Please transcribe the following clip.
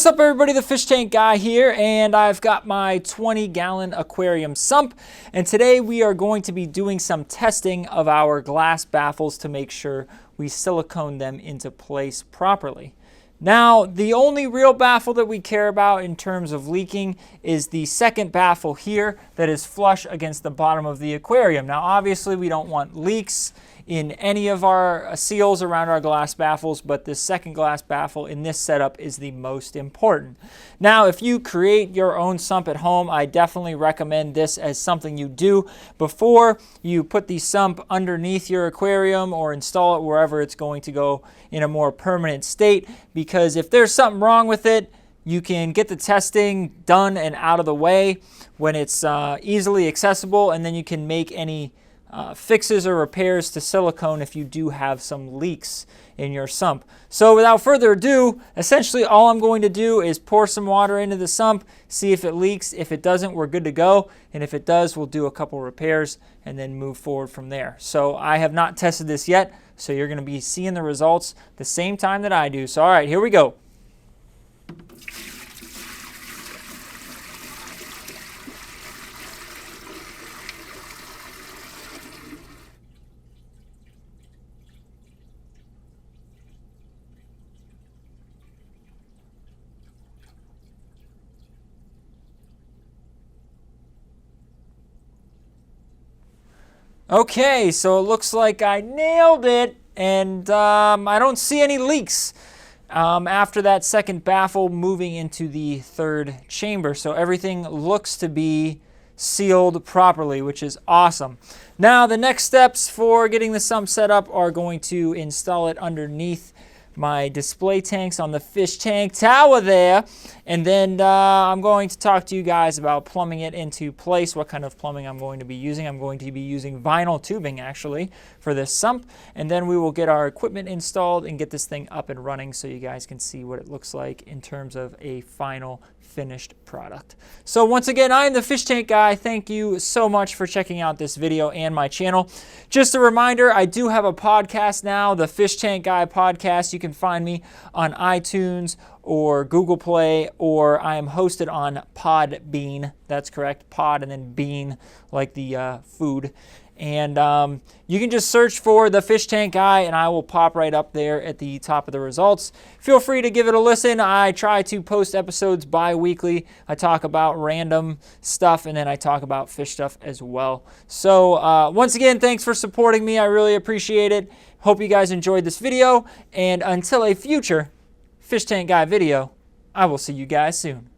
What's up, everybody? The Fish Tank Guy here, and I've got my 20-gallon aquarium sump, and today we are going to be doing some testing of our glass baffles to make sure we silicone them into place properly. Now, the only real baffle that we care about in terms of leaking is the second baffle here that is flush against the bottom of the aquarium. Now, obviously, we don't want leaks in any of our seals around our glass baffles, but this second glass baffle in this setup is the most important. Now, if you create your own sump at home, I definitely recommend this as something you do before you put the sump underneath your aquarium or install it wherever it's going to go in a more permanent state, because if there's something wrong with it, you can get the testing done and out of the way when it's easily accessible, and then you can make any fixes or repairs to silicone if you do have some leaks in your sump. So without further ado, essentially all I'm going to do is pour some water into the sump, see if it leaks. If it doesn't, we're good to go. And if it does, we'll do a couple repairs and then move forward from there. So I have not tested this yet, so you're going to be seeing the results the same time that I do. So all right, here we go. Okay, so it looks like I nailed it, and I don't see any leaks after that second baffle moving into the third chamber. So everything looks to be sealed properly, which is awesome. Now, the next steps for getting the sump set up are going to install it underneath my display tanks on the fish tank tower there, and then I'm going to talk to you guys about plumbing it into place, what kind of plumbing I'm going to be using. I'm going to be using vinyl tubing actually for this sump, and then we will get our equipment installed and get this thing up and running so you guys can see what it looks like in terms of a final finished product. So once again, I am the Fish Tank Guy. Thank you so much for checking out this video and my channel. Just a reminder, I do have a podcast now, the Fish Tank Guy podcast. You can find me on iTunes or Google Play, or I am hosted on Podbean. That's correct, pod and then bean, like the food. And you can just search for the Fish Tank Guy and I will pop right up there at the top of the results. Feel free to give it a listen. I try to post episodes bi-weekly. I talk about random stuff and then I talk about fish stuff as well. So once again, thanks for supporting me. I really appreciate it. Hope you guys enjoyed this video, and until a future Fish Tank Guy video, I will see you guys soon.